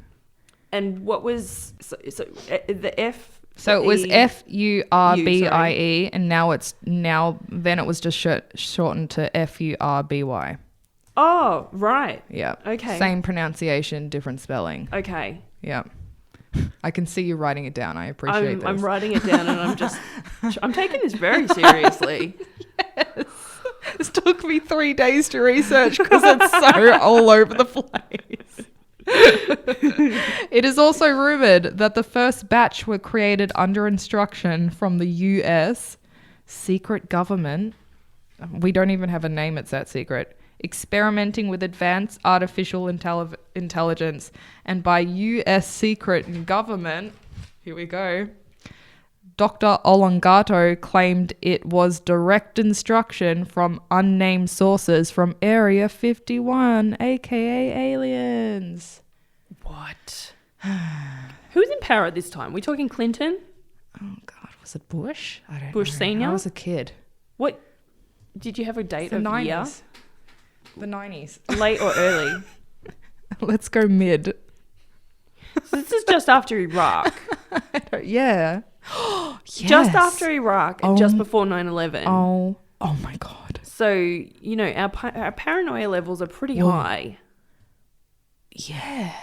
And what was the F? So it was E- FURBIE, and then it was just shortened to FURBY. Oh, right. Yeah. Okay. Same pronunciation, different spelling. Okay. Yeah. I can see you writing it down. I appreciate this. I'm writing it down, and I'm taking this very seriously. This took me 3 days to research because it's so all over the place. It is also rumored that the first batch were created under instruction from the US secret government. We don't even have a name, it's that secret. Experimenting with advanced artificial intelligence, and by US secret government, here we go, Dr. Olongato claimed it was direct instruction from unnamed sources from Area 51, aka aliens. What? Who's in power at this time? We talking Clinton? Oh God, was it Bush? I don't know. Bush Senior? I was a kid. What? Did you have a date The of 90s. year? The 90s. Late or early? Let's go mid. So this is just after Iraq. Yeah. just after Iraq and just before 9/11. Oh my God. So, you know, our paranoia levels are pretty high. Yeah.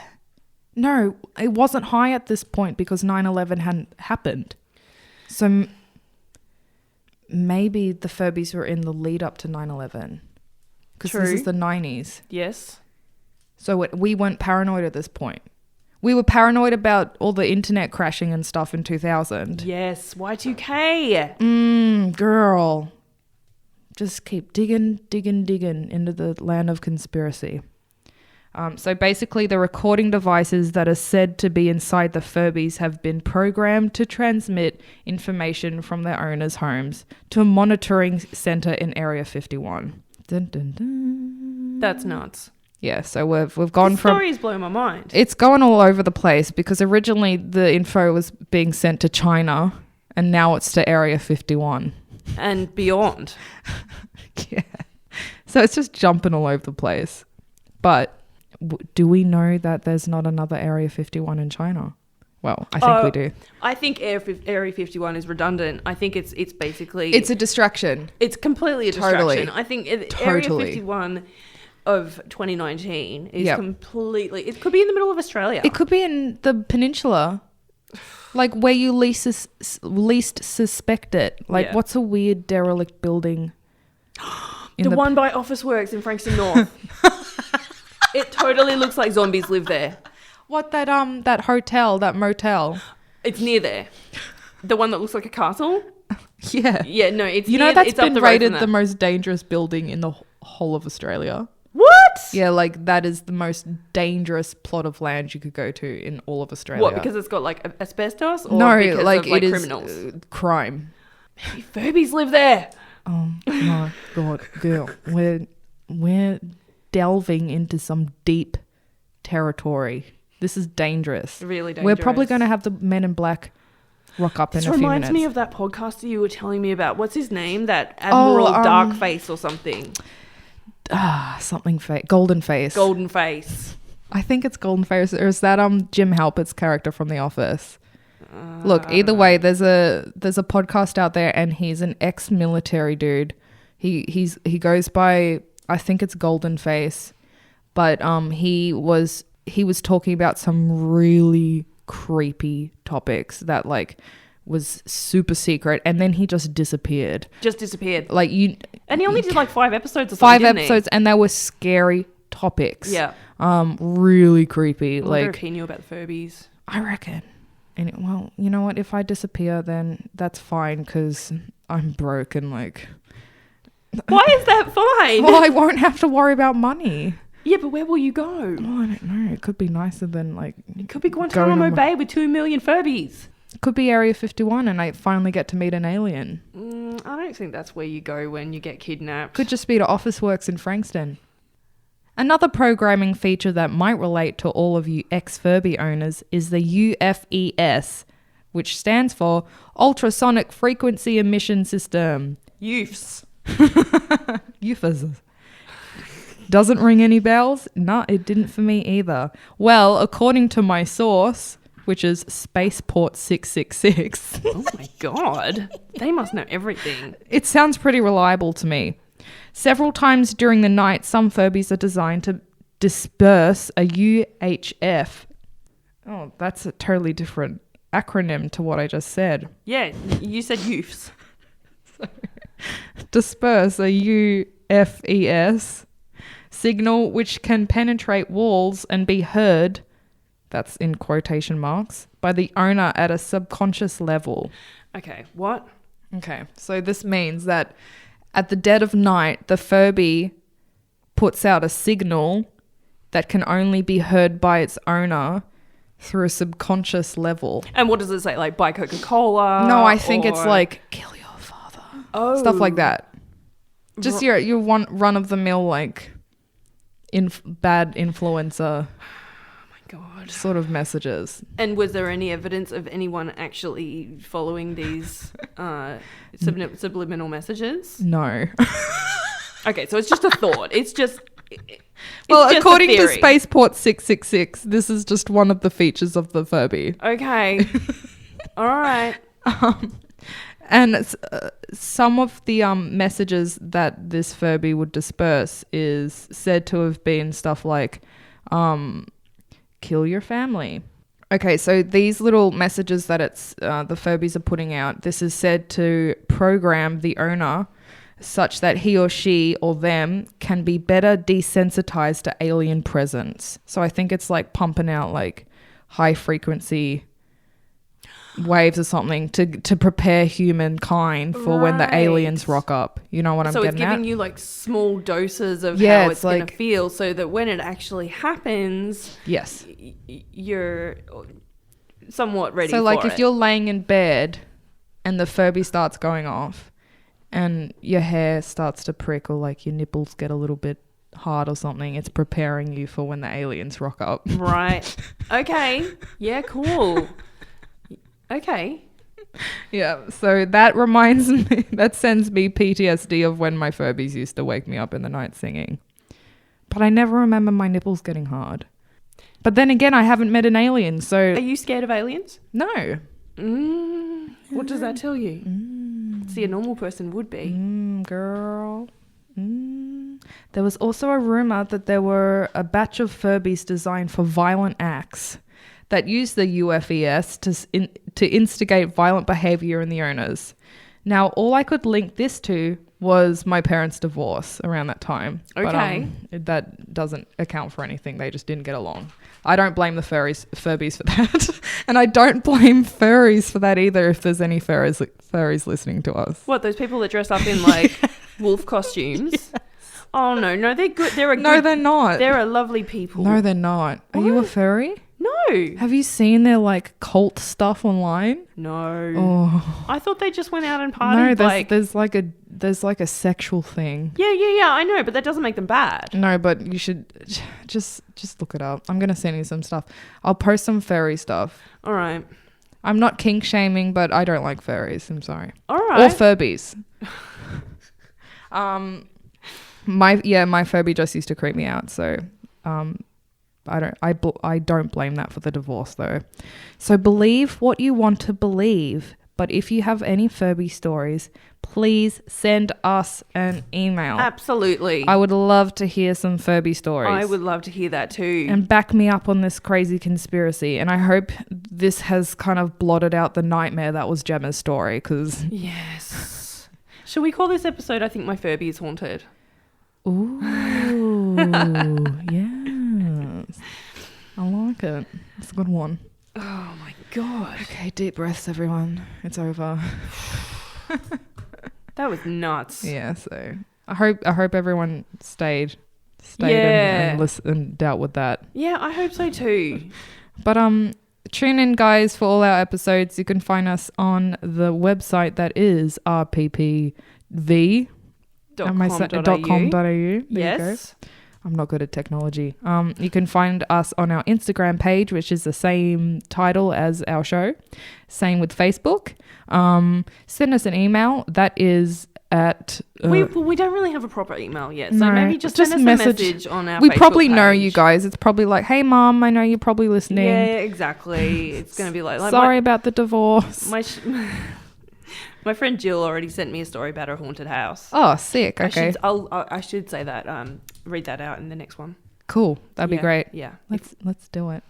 No, it wasn't high at this point because 9/11 hadn't happened. So maybe the Furbies were in the lead up to 9/11. Because this is the 90s. Yes. So we weren't paranoid at this point. We were paranoid about all the internet crashing and stuff in 2000. Yes, Y2K. Girl. Just keep digging into the land of conspiracy. So basically the recording devices that are said to be inside the Furbies have been programmed to transmit information from their owners' homes to a monitoring center in Area 51. Dun, dun, dun. That's nuts. Yeah, so we've gone from... The stories blow my mind. It's going all over the place because originally the info was being sent to China and now it's to Area 51. And beyond. Yeah. So it's just jumping all over the place. But do we know that there's not another Area 51 in China? Well, I think we do. I think Area 51 is redundant. I think it's basically... It's a distraction. It's completely a distraction. Totally. I think Area 51... of 2019 is completely... It could be in the middle of Australia. It could be in the peninsula. Like where you least suspect it. Like what's a weird derelict building? The one by Officeworks in Frankston North. It totally looks like zombies live there. What, that hotel, that motel? It's near there. The one that looks like a castle? Yeah. Yeah, no, it's near, that's been rated the most dangerous building in the whole of Australia. What? Yeah, like that is the most dangerous plot of land you could go to in all of Australia. What, because it's got like asbestos? Or no, because like of, like it criminals? is crime. Maybe Furbies live there. Oh my God, girl. We're delving into some deep territory. This is dangerous. Really dangerous. We're probably going to have the Men in Black rock up in a few minutes. This reminds me of that podcast you were telling me about. What's his name? That Admiral Darkface or something. Golden Face. Golden Face. I think it's Golden Face. Or is that Jim Halpert's character from The Office? Look, either way, there's a podcast out there, and he's an ex-military dude. He goes by, I think it's Golden Face, but he was talking about some really creepy topics that like was super secret, and then he just disappeared. Like and he only did like 5 episodes or something. 5 episodes, and they were scary topics. Yeah. Really creepy. I wonder if he knew about the Furbies. I reckon. And well, you know what? If I disappear, then that's fine because I'm broke and like. Why is that fine? Well, I won't have to worry about money. Yeah, but where will you go? Oh, I don't know. It could be nicer than like. It could be Guantanamo Bay with 2 million Furbies. It could be Area 51 and I finally get to meet an alien. I don't think that's where you go when you get kidnapped. Could just be to Officeworks in Frankston. Another programming feature that might relate to all of you ex-Furby owners is the UFES, which stands for Ultrasonic Frequency Emission System. UFES. UFES. Doesn't ring any bells? No, it didn't for me either. Well, according to my source, which is Spaceport 666. Oh my God. They must know everything. It sounds pretty reliable to me. Several times during the night, some Furbies are designed to disperse a UHF. Oh, that's a totally different acronym to what I just said. Yeah, you said UFES. Disperse a UFES signal which can penetrate walls and be heard, that's in quotation marks, by the owner at a subconscious level. Okay, what? Okay, so this means that at the dead of night, the Furby puts out a signal that can only be heard by its owner through a subconscious level. And what does it say? Like, buy Coca-Cola? No, I think it's like, kill your father. Oh. Stuff like that. Just your one run-of-the-mill, like, bad influencer God. sort of messages. And was there any evidence of anyone actually following these subliminal messages? No. Okay, so it's just a thought. It's just according to Spaceport 666, this is just one of the features of the Furby. Okay. All right. And some of the messages that this Furby would disperse is said to have been stuff like, kill your family. Okay, so these little messages that the Furbies are putting out, this is said to program the owner such that he or she or them can be better desensitized to alien presence. So I think it's like pumping out like high frequency waves or something to prepare humankind for when the aliens rock up. You know what I'm getting at? So it's giving you like small doses of how it's going to feel, so that when it actually happens, yes, you're somewhat ready for it. So like if you're laying in bed and the Furby starts going off and your hair starts to prick or like your nipples get a little bit hard or something, it's preparing you for when the aliens rock up. Right. Okay. Yeah, cool. Okay. Yeah, so that reminds me, that sends me PTSD of when my Furbies used to wake me up in the night singing. But I never remember my nipples getting hard. But then again, I haven't met an alien, so... Are you scared of aliens? No. What does that tell you? See, a normal person would be. Girl. There was also a rumor that there were a batch of Furbies designed for violent acts that used the UFES to instigate violent behavior in the owners. Now, all I could link this to was my parents' divorce around that time. Okay. But that doesn't account for anything. They just didn't get along. I don't blame the Furbies for that. And I don't blame furries for that either if there's any furries listening to us. What, those people that dress up in like wolf costumes? Yes. Oh, no, they're good. No, they're not. They're a lovely people. No, they're not. What? Are you a furry? No. Have you seen their like cult stuff online? No. Oh. I thought they just went out and partied. No, there's like a sexual thing. Yeah, I know, but that doesn't make them bad. No, but you should just look it up. I'm gonna send you some stuff. I'll post some furry stuff. All right. I'm not kink shaming, but I don't like furries. I'm sorry. All right. Or Furbies. My Furby just used to creep me out, so I don't blame that for the divorce though. So believe what you want to believe, but if you have any Furby stories, please send us an email. Absolutely. I would love to hear some Furby stories. I would love to hear that too. And back me up on this crazy conspiracy. And I hope this has kind of blotted out the nightmare that was Gemma's story, because... Yes. Shall we call this episode, I Think My Furby is Haunted? Ooh, yes. I like it. It's a good one. Oh my God. Okay, deep breaths, everyone. It's over. That was nuts. Yeah, so I hope everyone stayed and dealt with that. Yeah, I hope so too. But tune in, guys, for all our episodes. You can find us on the website that is rppv.com.au. Yes. I'm not good at technology. You can find us on our Instagram page, which is the same title as our show. Same with Facebook. Send us an email. That is at... we don't really have a proper email yet. So maybe just send us a message on our We Facebook probably page. know you guys. It's probably like, hey, Mom, I know you're probably listening. Yeah, exactly. It's going to be like sorry about the divorce. My friend Jill already sent me a story about her haunted house. Oh, sick. Okay. I should say that. Read that out in the next one. Cool. That'd be great. Yeah. Let's do it.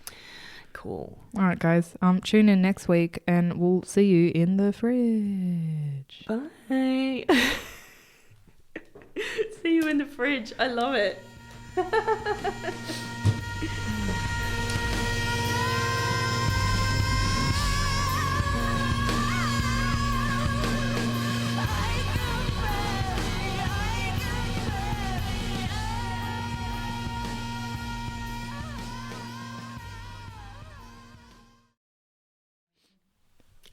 Cool. All right, guys. Tune in next week and we'll see you in the fridge. Bye. See you in the fridge. I love it.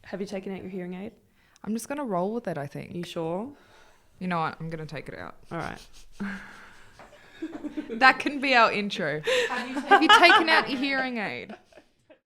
Have you taken out your hearing aid? I'm just going to roll with it, I think. You sure? You know what? I'm going to take it out. All right. That can be our intro. Have you taken out your hearing aid?